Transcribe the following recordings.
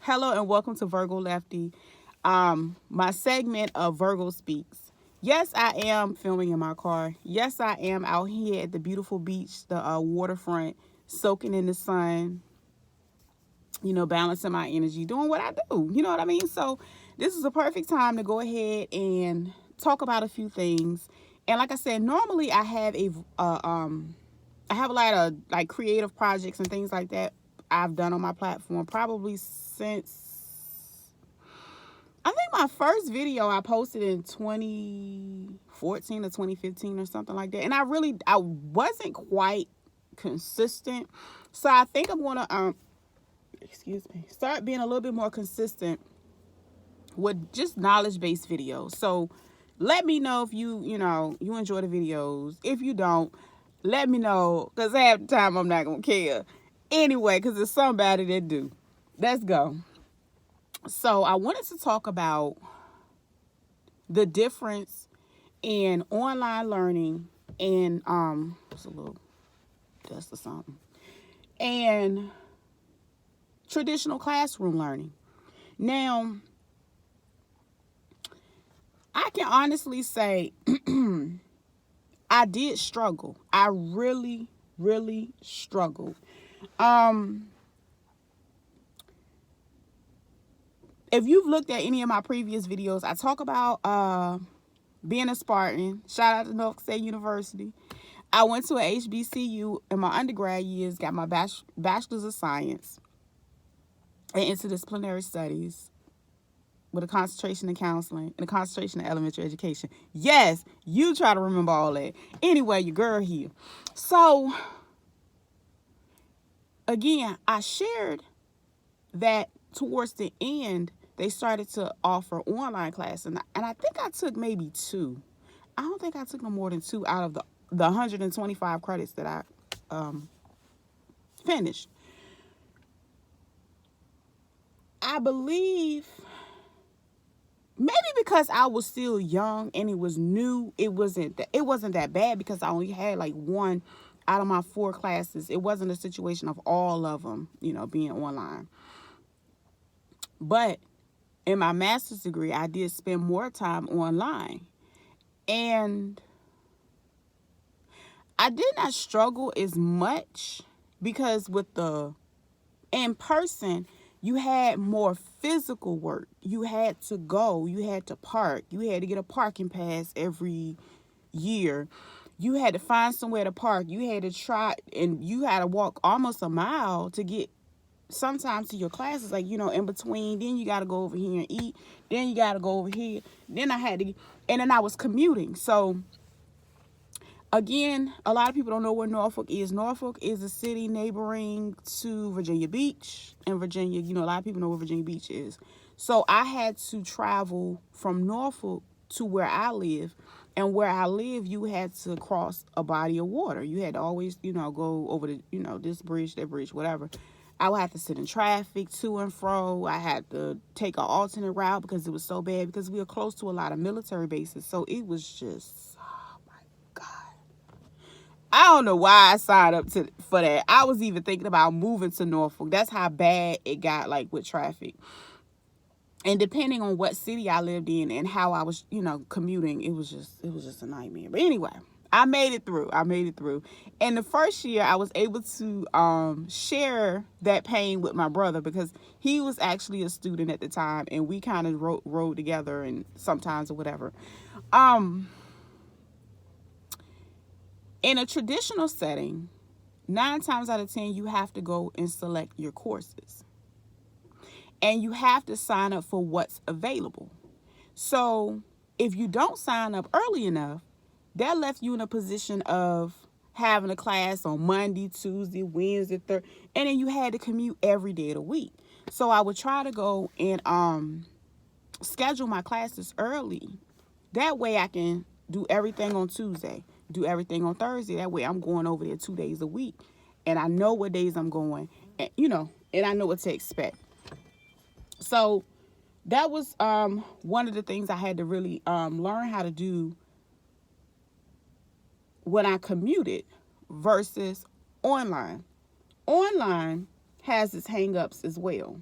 Hello and welcome to Virgo Lefty, my segment of Virgo Speaks. Yes, I am filming in my car. Yes, I am out here at the beautiful beach, the waterfront, soaking in the sun, balancing my energy, doing what I do. You know what I mean? So this is a perfect time to go ahead and talk about a few things. And like I said, normally I have a lot of like creative projects and things like that I've done on my platform probably since I think my first video I posted in 2014 or 2015 or something like that. And I wasn't quite consistent. So I think I'm going to start being a little bit more consistent with just knowledge-based videos. So let me know if you enjoy the videos. If you don't, let me know, because half the time I'm not going to care. Anyway, because there's somebody that do. Let's go. So I wanted to talk about the difference in online learning and it's a little dust or something, and traditional classroom learning. Now, I can honestly say I did struggle. I really, really struggled. If you've looked at any of my previous videos, I talk about being a Spartan. Shout out to Norfolk State University. I went to a HBCU in my undergrad years, got my bachelor's of science and interdisciplinary studies with a concentration in counseling and a concentration in elementary education. Yes, you try to remember all that. Anyway, your girl here. So, again, I shared that towards the end, they started to offer online classes. And I think I took maybe 2. I don't think I took no more than 2 out of the 125 credits that I finished. I believe maybe because I was still young and it was new, it wasn't that bad because I only had like 1 out of my 4 classes. It wasn't a situation of all of them, being online. But in my master's degree, I did spend more time online. And I did not struggle as much because with the in person, you had more physical work. You had to go, you had to park, you had to get a parking pass every year. You had to find somewhere to park. You had to try, and you had to walk almost a mile to get sometimes to your classes, like, in between. Then you got to go over here and eat. Then you got to go over here. Then and then I was commuting. So again, a lot of people don't know where Norfolk is. Norfolk is a city neighboring to Virginia Beach. And Virginia, a lot of people know where Virginia Beach is. So I had to travel from Norfolk to where I live. And where I live, you had to cross a body of water. You had to always, go over the, this bridge, that bridge, whatever. I would have to sit in traffic to and fro. I had to take an alternate route because it was so bad, because we were close to a lot of military bases. So it was just, oh my God. I don't know why I signed up for that. I was even thinking about moving to Norfolk. That's how bad it got, like, with traffic. And depending on what city I lived in and how I was, commuting, it was just a nightmare. But anyway, I made it through. And the first year, I was able to share that pain with my brother because he was actually a student at the time, and we kind of rode together and sometimes or whatever. In a traditional setting, 9 times out of 10, you have to go and select your courses. And you have to sign up for what's available. So if you don't sign up early enough, that left you in a position of having a class on Monday, Tuesday, Wednesday, Thursday, and then you had to commute every day of the week. So I would try to go and schedule my classes early. That way I can do everything on Tuesday, do everything on Thursday. That way I'm going over there 2 days a week, and I know what days I'm going, and I know what to expect. So that was one of the things I had to really learn how to do when I commuted versus online. Online has its hang-ups as well.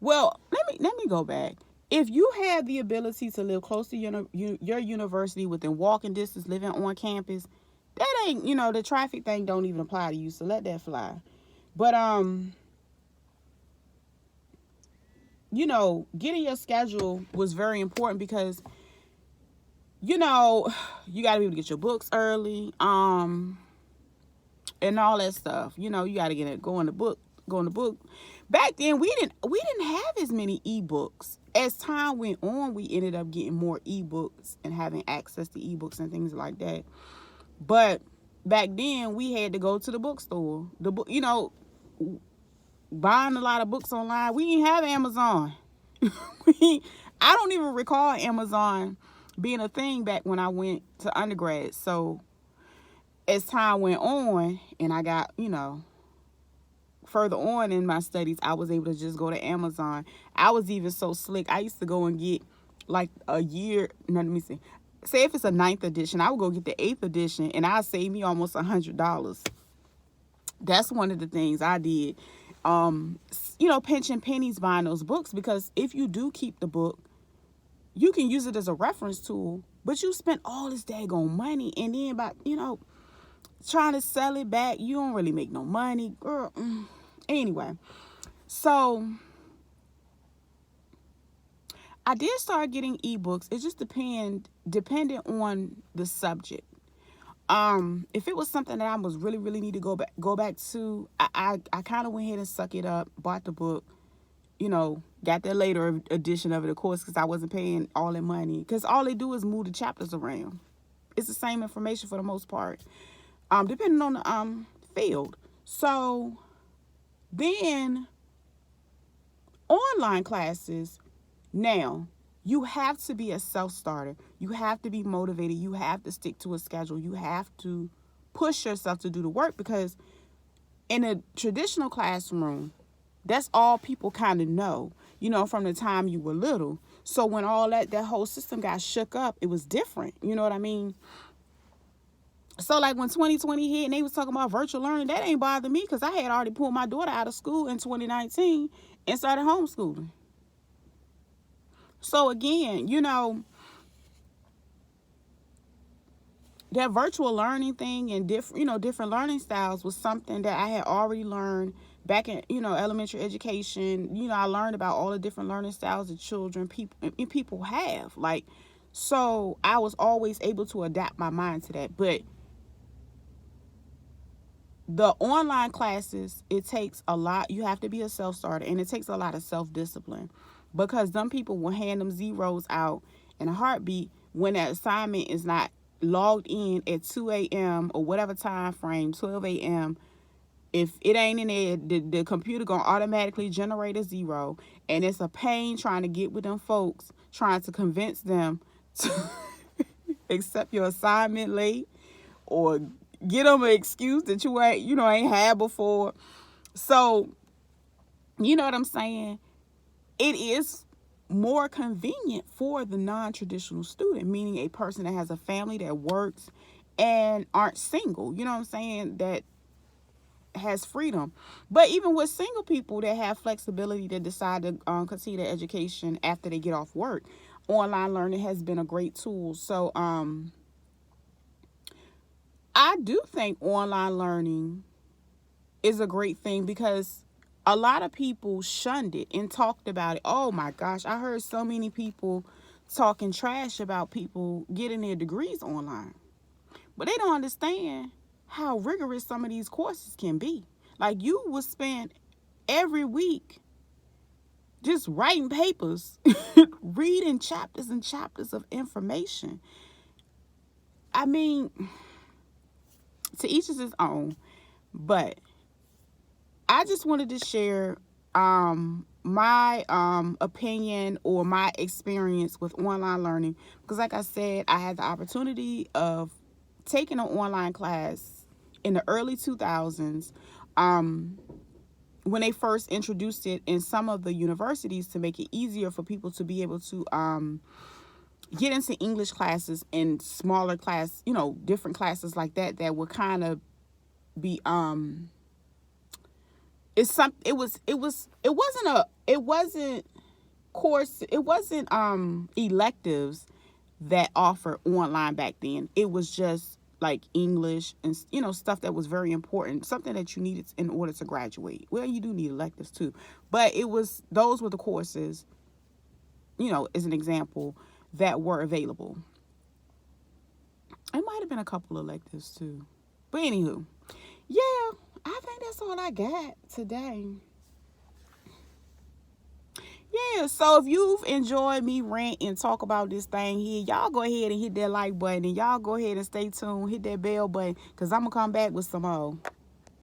Well, let me go back. If you have the ability to live close to your university within walking distance, living on campus, that ain't, the traffic thing don't even apply to you. So let that fly. But getting your schedule was very important because you got to be able to get your books early, and all that stuff. You got to get it go in the book. Back then, we didn't have as many ebooks. As time went on, we ended up getting more ebooks and having access to ebooks and things like that. But back then, we had to go to the bookstore. The book, buying a lot of books online. We didn't have Amazon. I don't even recall Amazon being a thing back when I went to undergrad. So as time went on and I got, further on in my studies, I was able to just go to Amazon. I was even so slick. I used to go and get like a year. No, let me see. Say if it's a 9th edition, I would go get the 8th edition and I'd save me almost $100. That's one of the things I did. Pinching pennies buying those books, because if you do keep the book, you can use it as a reference tool, but you spent all this daggone money and then by, trying to sell it back, you don't really make no money, girl. Anyway, so I did start getting ebooks. It just depended on the subject. If it was something that I was really need to go back to, I kind of went ahead and suck it up, bought the book, got that later edition of it, of course, because I wasn't paying all that money. Because all they do is move the chapters around. It's the same information for the most part, depending on the field. So then online classes, now you have to be a self-starter. You have to be motivated. You have to stick to a schedule. You have to push yourself to do the work, because in a traditional classroom, that's all people kind of know, from the time you were little. So when all that whole system got shook up, it was different. You know what I mean? So like when 2020 hit and they was talking about virtual learning, that ain't bothered me, because I had already pulled my daughter out of school in 2019 and started homeschooling. So again, that virtual learning thing and different learning styles was something that I had already learned back in, elementary education. I learned about all the different learning styles that people have. So I was always able to adapt my mind to that. But the online classes, it takes a lot. You have to be a self-starter, and it takes a lot of self-discipline, because some people will hand them zeros out in a heartbeat when that assignment is not logged in at 2 a.m. or whatever time frame, 12 a.m. If it ain't in there, the computer going to automatically generate a zero, and it's a pain trying to get with them folks, trying to convince them to accept your assignment late or get them an excuse that you ain't had before. So, you know what I'm saying? It is more convenient for the non-traditional student, meaning a person that has a family that works and aren't single, you know what I'm saying, that has freedom. But even with single people that have flexibility to decide to continue their education after they get off work, online learning has been a great tool. So I do think online learning is a great thing, because a lot of people shunned it and talked about it. Oh my gosh, I heard so many people talking trash about people getting their degrees online. But they don't understand how rigorous some of these courses can be. Like, you will spend every week just writing papers, reading chapters and chapters of information. I mean, to each is his own, but I just wanted to share my opinion or my experience with online learning, because like I said, I had the opportunity of taking an online class in the early 2000s when they first introduced it in some of the universities to make it easier for people to be able to get into English classes in smaller class, different classes like that would kind of be it's some it wasn't course, it wasn't electives that offered online back then. It was just like English and stuff that was very important, something that you needed in order to graduate. Well, you do need electives too, but those were the courses, as an example, that were available. It might have been a couple electives too, but anywho, yeah, I think that's all I got today. Yeah, so if you've enjoyed me rant and talk about this thing here, y'all go ahead and hit that like button, and y'all go ahead and stay tuned, hit that bell button, because I'm going to come back with some more.